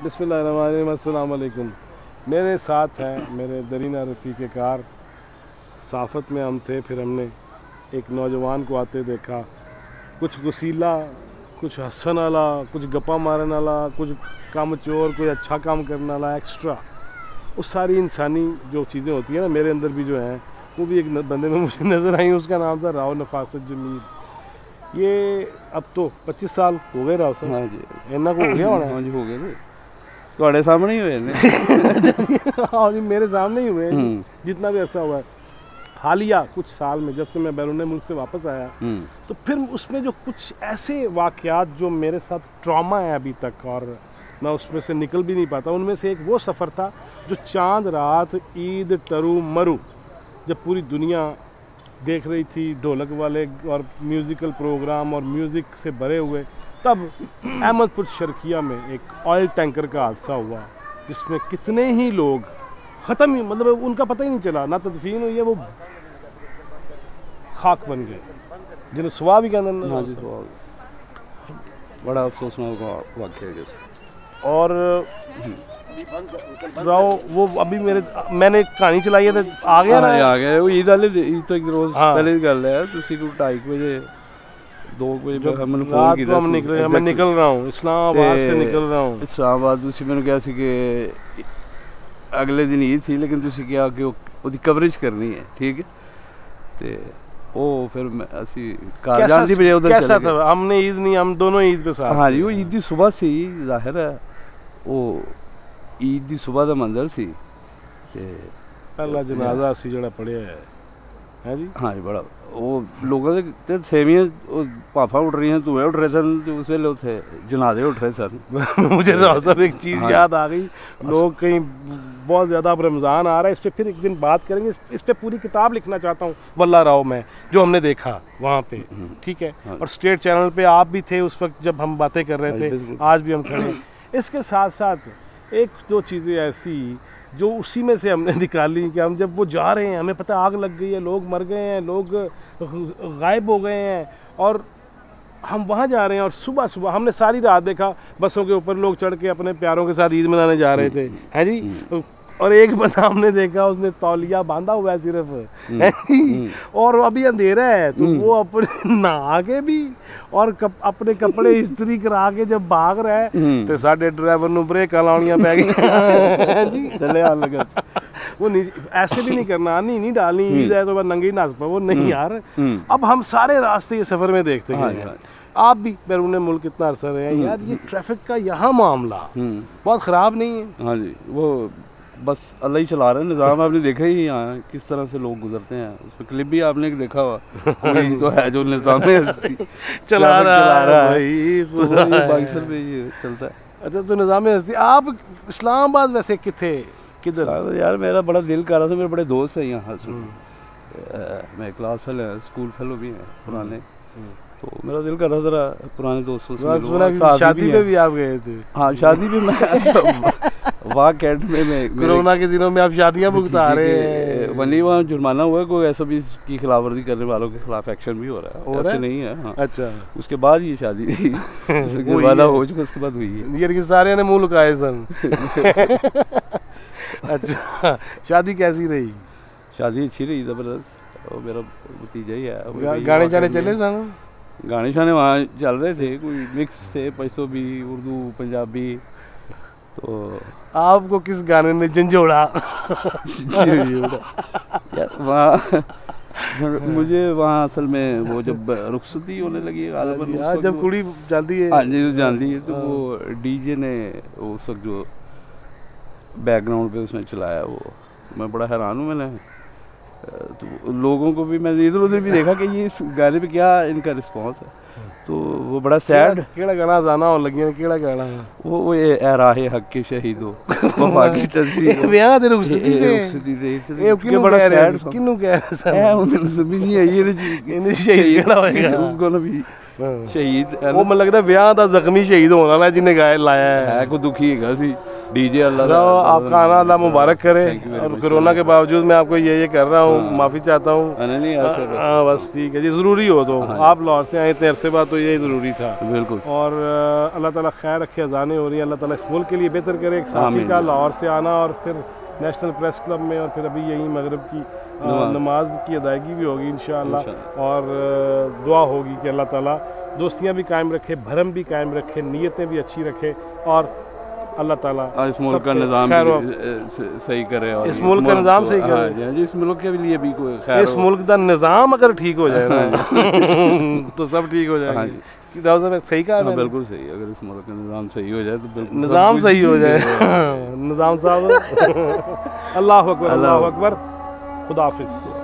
बिस्मिल्लाहिर्रहमानिर्रहीम, अस्सलाम वालेकुम। मेरे साथ हैं मेरे दरीना रफ़ीक़ कार। साफ़त में हम थे, फिर हमने एक नौजवान को आते देखा, कुछ गुसीला, कुछ हंसन वाला, कुछ गप्पा मारने वाला, कुछ काम चोर, कोई अच्छा काम करने वाला एक्स्ट्रा। उस सारी इंसानी जो चीज़ें होती हैं ना, मेरे अंदर भी जो हैं, वो भी एक बंदे में मुझे नज़र आई। उसका नाम था राव नफासत जमील। ये अब तो 25 साल हो गए राव साहब। हाँ जी, इन्ना को हो गया होना। हाँ जी, हो गए ਤੁਹਾਡੇ सामने ही हुए ने। हाँ जी, मेरे सामने ही हुए जितना भी ऐसा हुआ है। हालिया कुछ साल में जब से मैं बैरून मुल्क से वापस आया, तो फिर उसमें जो कुछ ऐसे वाक़यात जो मेरे साथ ट्रॉमा है अभी तक, और मैं उसमें से निकल भी नहीं पाता। उनमें से एक वो सफ़र था जो चांद रात ईद टरू मरू, जब पूरी दुनिया देख रही थी ढोलक वाले और म्यूज़िकल प्रोग्राम और म्यूज़िक से भरे हुए, तब अहमदपुर शर्किया में एक ऑयल टैंकर का हादसा हुआ जिसमें कितने ही लोग ख़त्म ही, मतलब उनका पता ही नहीं चला, ना तदफीन हुई है, वो खाक बन गए, जिन्हें सुबह भी कहते हैं। हाँ जी, बड़ा अफसोसनाक वाक़या है। और राव वो अभी मैंने कहानी चलाई है, तो आ गया ना, आ गया वो ईद वाले ईद तो एक रोज़ हाँ। पहले की गल है। तुसी को 2:30 बजे 2 बजे हमने फोन रात किया, को हम निकले, मैं निकल रहा हूँ इस्लामाबाद से निकल रहा हूँ। इस्लामाबाद तुसी मैंने कहा सी कि अगले दिन ईद सी, लेकिन तुसी क्या कि उसकी कवरेज करनी है, ठीक है। ते ओ फिर असी कार जांदी बजे उधर कैसा था? हमने ईद नहीं, हम दोनों ईद पे साथ। हाँ जी, वो ईद दी सुबह सी, जाहिर है वो ईद दी सुबह का मंजर सी। ते पहला जनाजा सी जड़ा पड़िया है जी। हाँ जी, बड़ा वो लोगों के सेवियां भाफा उठ रही हैं, धुएं उठ रहे सन, उस वेले उथे जनाजे उठ रहे सन। मुझे राव साहब एक चीज़ हाँ। याद आ गई। लोग कहीं बहुत ज़्यादा, अब रमज़ान आ रहा है, इस पर फिर एक दिन बात करेंगे। इस पर पूरी किताब लिखना चाहता हूँ, वल्ला राव में जो हमने देखा वहाँ पे, ठीक है। हाँ। और स्टेट चैनल पे आप भी थे उस वक्त जब हम बातें कर रहे थे, आज भी हम खड़े हैं। इसके साथ साथ एक दो चीज़ें ऐसी जो उसी में से हमने निकाली कि हम जब वो जा रहे हैं, हमें पता आग लग गई है, लोग मर गए हैं, लोग गायब हो गए हैं, और हम वहाँ जा रहे हैं। और सुबह सुबह हमने सारी रात देखा, बसों के ऊपर लोग चढ़ के अपने प्यारों के साथ ईद मनाने जा रहे थे, हैं जी। और एक बंदा हमने देखा, उसने तौलिया बांधा हुआ है सिर्फ, और अभी अंधेरा है, तो वो अपने नहा के भी और अपने कपड़े इस्त्री करा के जब भाग रहा है, तो साडे ड्राइवर नूं ब्रेकां लाउणियां पै गई जी। चले आ लगा वो नहीं, ऐसे भी नहीं करना, नहीं डालनी ईद है तो बस नंगी नाच पाओ, वो नहीं यार। अब हम सारे रास्ते ये सफ़र में देखते हैं, आप भी बैरून मुल्क कितना अरसा रहे हैं यार, ये ट्रैफिक का यहाँ मामला बहुत ख़राब नहीं है। हाँ जी, वो बस अल्लाह ही चला रहे हैं निज़ाम। आपने देखा ही यहाँ किस तरह से लोग गुजरते हैं, उस पर क्लिप भी आपने देखा हुआ, वही तो है जो निज़ाम चला रहा है, तो बाइसर पे ये चलता है। अच्छा, तो निज़ाम हस्ती आप इस्लामाबाद वैसे किधर? यार मेरा बड़ा दिल कर रहा था, मेरे बड़े दोस्त हैं यहाँ, मैं क्लास फेलो है, स्कूल फेलो भी हैं पुराने, तो मेरा दिल कर रहा था जरा पुराने दोस्तों से। शादी पे भी आप गए थे? हाँ, शादी भी मैं वाह कैंट में कोरोना के दिनों में आप शादियां भुगता रहे हैं। वही वहाँ जुर्माना हुआ है, कोई ऐसा भी की खिलाफवर्जी करने वालों के खिलाफ एक्शन भी हो रहा है, ऐसे नहीं है। हाँ। अच्छा, उसके बाद ये शादी जुर्माना हो चुका, उसके बाद हुई है। ये सारे ने मुँह लुकाए सन। अच्छा, शादी कैसी रही? शादी अच्छी रही, ज़बरदस्त। और मेरा भतीजा ही है। गाने चाने चले सन? गाने शाने वहाँ चल रहे थे, कोई मिक्स थे, पश्तो भी, उर्दू, पंजाबी। तो आपको किस गाने ने झंझोड़ा? यार वहाँ मुझे वहाँ असल में वो जब रुखसती होने लगी है, जब कुड़ी जाती है, हाँ जी जानती है, तो वो डीजे ने उस वक्त जो बैकग्राउंड पे उसने चलाया, वो मैं बड़ा हैरान हूँ। मैंने तो लोगों को भी, मैंने इधर उधर भी देखा कि ये इस गाने पे क्या इनका रिस्पॉन्स है, तो वो बड़ा सैड। केड़ा गाना जाना हो लगी है, केड़ा गाना है वो ये ए राहे हक के शहीदो वफा की तस्वीर ब्याह दे रुखसती दे, ये किनु बड़ा सैड, किनु कह रहा है, है मैंने समझ नहीं आई ये शहीद केड़ा होएगा, उसको ना भी शहीद वो मैं लगता है विआह दा जख्मी शहीद होने वाला जिन्हें गाय लाया है को दुखी है सी डीजे अल्लाह आपका आना अल्लाह मुबारक करे। और कोरोना के बावजूद मैं आपको ये कर रहा हूँ, माफ़ी चाहता हूँ। नहीं हाँ बस ठीक है जी, ज़रूरी हो तो आप लाहौर से आए इतने अरसे बाद तो ये ज़रूरी था बिल्कुल। और अल्लाह ताला खैर रखे, अजानें हो रही हैं, अल्लाह ताला इस मुल्क के लिए बेहतर करे। एक साथी का लाहौर से आना और फिर नेशनल प्रेस क्लब में और फिर अभी यहीं मगरिब की नमाज की अदायगी भी होगी इंशाअल्लाह। और दुआ होगी कि अल्लाह ताला दोस्तियाँ भी कायम रखे, भरम भी कायम रखे, नीयतें भी अच्छी रखे और अल्लाह ताला इस मुल्क का निज़ाम सही करे और इस मुल्क का निज़ाम सही करे। इस मुल्क के लिए भी कोई खैर, इस मुल्क का निज़ाम अगर ठीक हो जाए ना तो सब ठीक हो जाएगा। सही कहा है, बिल्कुल सही। अगर इस मुल्क का निज़ाम सही हो जाए तो निज़ाम सही हो जाए। निज़ाम साहब अल्लाह अकबर, अल्लाह अकबर, खुदा हाफिज़।